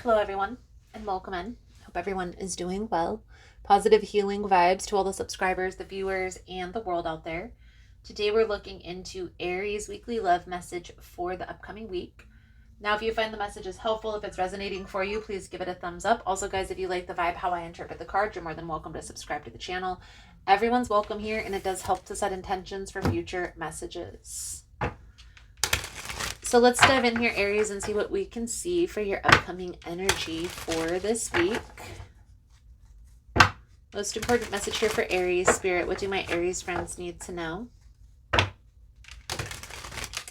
Hello, everyone, and welcome in. Hope everyone is doing well. Positive healing vibes to all the subscribers, the viewers, and the world out there. Today, we're looking into Aries weekly love message for the upcoming week. Now, if you find the message is helpful, if it's resonating for you, please give it a thumbs up. Also, guys, if you like the vibe, how I interpret the cards, you're more than welcome to subscribe to the channel. Everyone's welcome here, and it does help to set intentions for future messages. So let's dive in here, Aries, and see what we can see for your upcoming energy for this week. Most important message here for Aries, Spirit. What do my Aries friends need to know?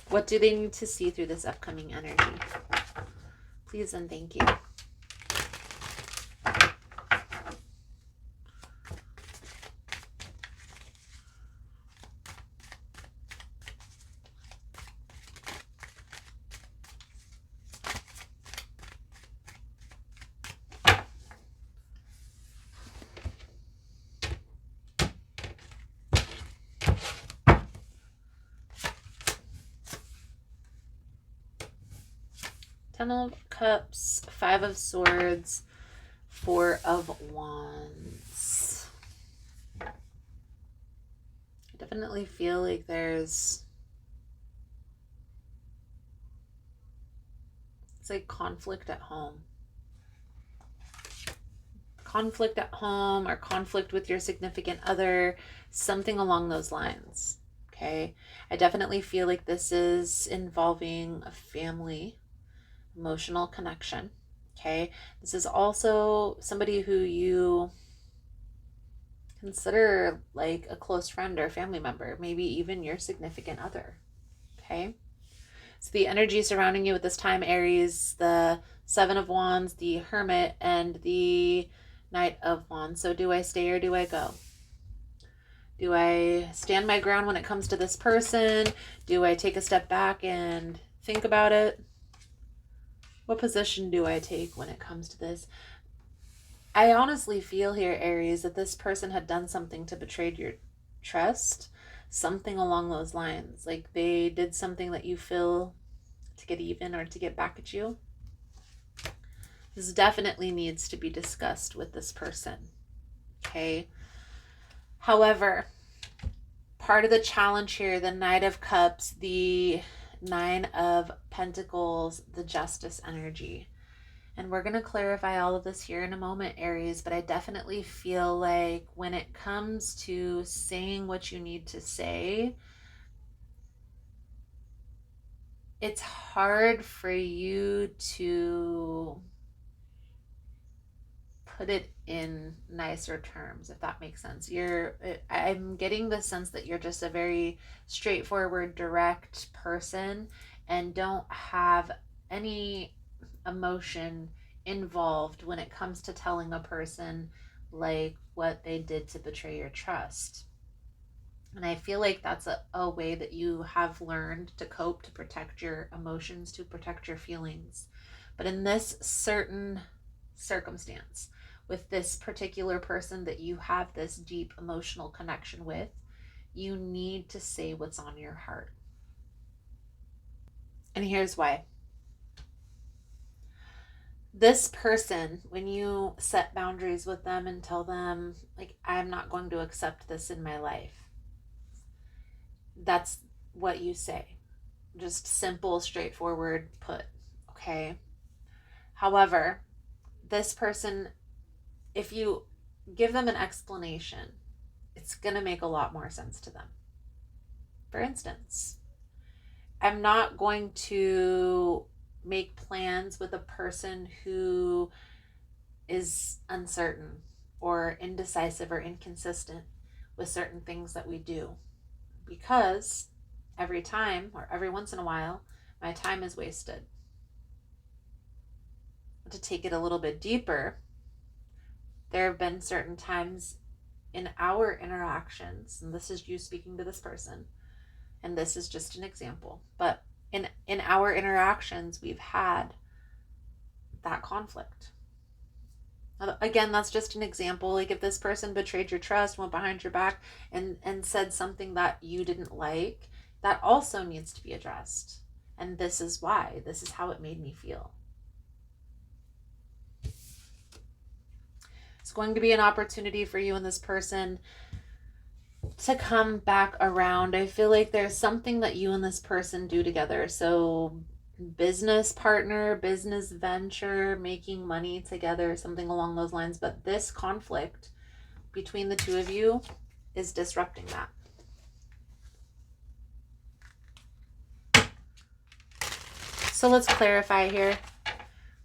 What do they need to see through this upcoming energy? Please and thank you. Ten of Cups, Five of Swords, Four of Wands. I definitely feel like it's like conflict at home. Conflict at home or conflict with your significant other, something along those lines. Okay. I definitely feel like this is involving a family, emotional connection. Okay. This is also somebody who you consider like a close friend or family member, maybe even your significant other. Okay. So the energy surrounding you at this time, Aries, the Seven of Wands, the Hermit, and the Knight of Wands. So do I stay or do I go? Do I stand my ground when it comes to this person? Do I take a step back and think about it? What position do I take when it comes to this? I honestly feel here, Aries, that this person had done something to betray your trust. Something along those lines. Like they did something that you feel to get even or to get back at you. This definitely needs to be discussed with this person. Okay. However, part of the challenge here, the Knight of Cups, the Nine of Pentacles, the Justice energy. And we're going to clarify all of this here in a moment, Aries, but I definitely feel like when it comes to saying what you need to say, it's hard for you to put it in nicer terms, if that makes sense. I'm getting the sense that you're just a very straightforward, direct person and don't have any emotion involved when it comes to telling a person like what they did to betray your trust. And I feel like that's a way that you have learned to cope, to protect your emotions, to protect your feelings. But in this certain circumstance, with this particular person that you have this deep emotional connection with, you need to say what's on your heart. And here's why. This person, when you set boundaries with them and tell them, like, I'm not going to accept this in my life, that's what you say. Just simple, straightforward put. Okay. However, this person, if you give them an explanation, it's going to make a lot more sense to them. For instance, I'm not going to make plans with a person who is uncertain or indecisive or inconsistent with certain things that we do, because every time or every once in a while, my time is wasted. To take it a little bit deeper, there have been certain times in our interactions, and this is you speaking to this person, and this is just an example, but in our interactions, we've had that conflict. Again, that's just an example. Like if this person betrayed your trust, went behind your back and said something that you didn't like, that also needs to be addressed. And this is why. This is how it made me feel. It's going to be an opportunity for you and this person to come back around. I feel like there's something that you and this person do together. So business partner, business venture, making money together, something along those lines. But this conflict between the two of you is disrupting that. So let's clarify here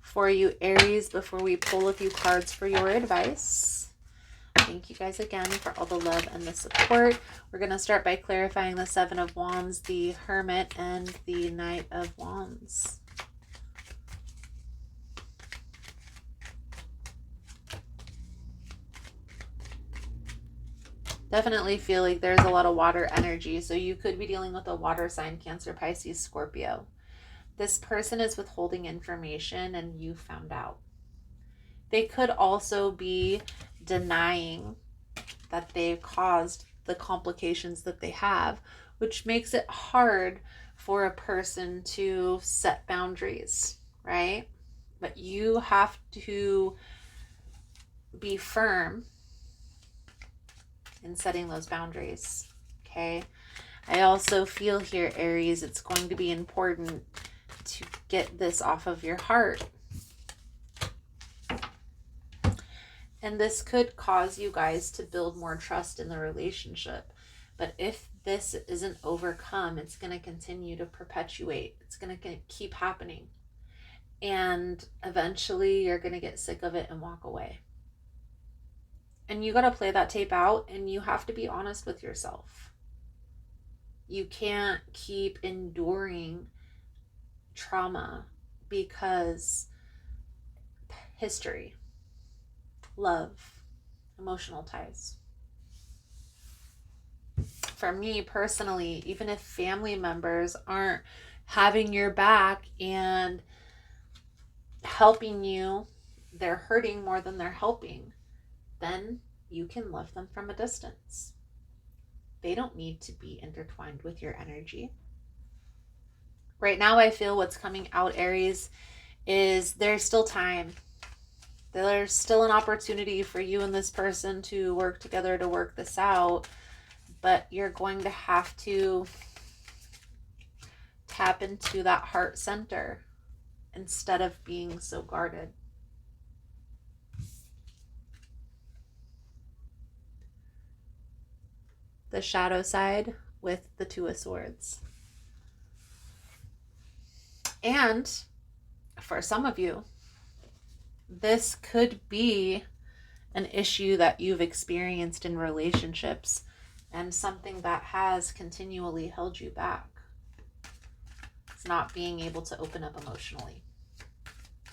for you, Aries, before we pull a few cards for your advice. Thank you guys again for all the love and the support. We're going to start by clarifying the Seven of Wands, the Hermit, and the Knight of Wands. Definitely feel like there's a lot of water energy. So you could be dealing with a water sign, Cancer, Pisces, Scorpio. This person is withholding information and you found out. They could also be denying that they've caused the complications that they have, which makes it hard for a person to set boundaries, right? But you have to be firm in setting those boundaries, okay? I also feel here, Aries, it's going to be important to get this off of your heart. And this could cause you guys to build more trust in the relationship. But if this isn't overcome, it's going to continue to perpetuate. It's going to keep happening. And eventually you're going to get sick of it and walk away. And you got to play that tape out, and you have to be honest with yourself. You can't keep enduring trauma because history, love, emotional ties. For me personally, even if family members aren't having your back and helping you, they're hurting more than they're helping, then you can love them from a distance. They don't need to be intertwined with your energy. Right now, I feel what's coming out, Aries, is there's still time. There's still an opportunity for you and this person to work together to work this out, but you're going to have to tap into that heart center instead of being so guarded. The shadow side with the Two of Swords. And for some of you, this could be an issue that you've experienced in relationships and something that has continually held you back. It's not being able to open up emotionally.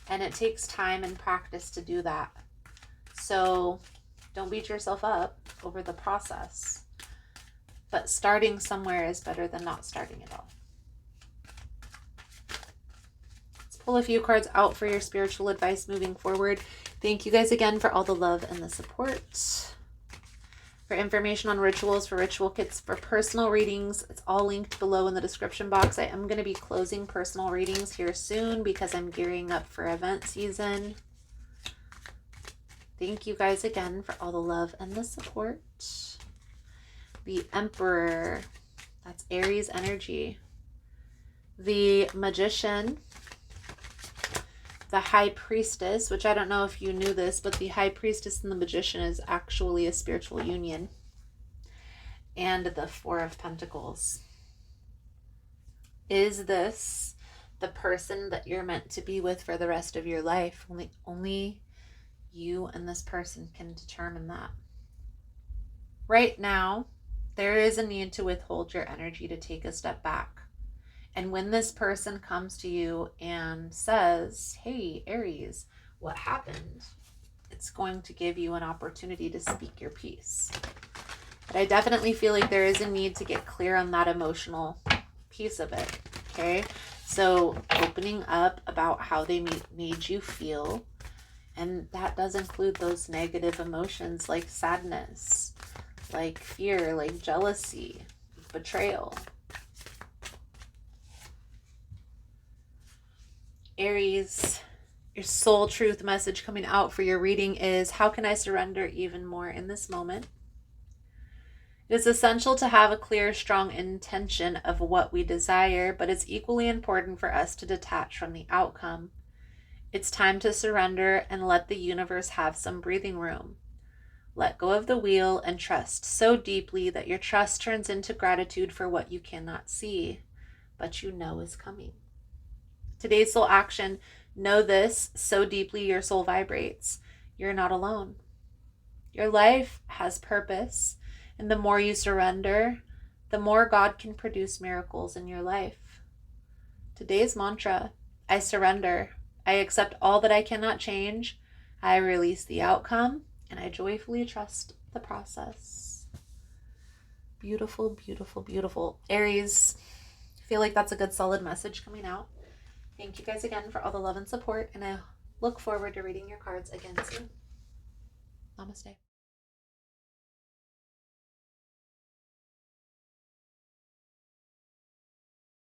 And it takes time and practice to do that. So don't beat yourself up over the process. But starting somewhere is better than not starting at all. Pull a few cards out for your spiritual advice moving forward. Thank you guys again for all the love and the support. For information on rituals, for ritual kits, for personal readings, it's all linked below in the description box. I am going to be closing personal readings here soon because I'm gearing up for event season. Thank you guys again for all the love and the support. The Emperor, that's Aries energy. The Magician, the High Priestess, which I don't know if you knew this, but the High Priestess and the Magician is actually a spiritual union. And the Four of Pentacles. Is this the person that you're meant to be with for the rest of your life? Only you and this person can determine that. Right now, there is a need to withhold your energy to take a step back. And when this person comes to you and says, hey, Aries, what happened? It's going to give you an opportunity to speak your piece. But I definitely feel like there is a need to get clear on that emotional piece of it, okay? So opening up about how they made you feel, and that does include those negative emotions like sadness, like fear, like jealousy, betrayal. Aries, Your soul truth message coming out for your reading is, how can I surrender even more in this moment? It is essential to have a clear, strong intention of what we desire, but it's equally important for us to detach from the outcome. It's time to surrender and let the universe have some breathing room. Let go of the wheel and trust so deeply that your trust turns into gratitude for what you cannot see, but you know is coming. Today's soul action: know this so deeply your soul vibrates. You're not alone. Your life has purpose, and the more you surrender, the more God can produce miracles in your life. Today's mantra: I surrender. I accept all that I cannot change. I release the outcome, and I joyfully trust the process. Beautiful, beautiful, beautiful. Aries, I feel like that's a good solid message coming out. Thank you guys again for all the love and support, and I look forward to reading your cards again soon. Namaste.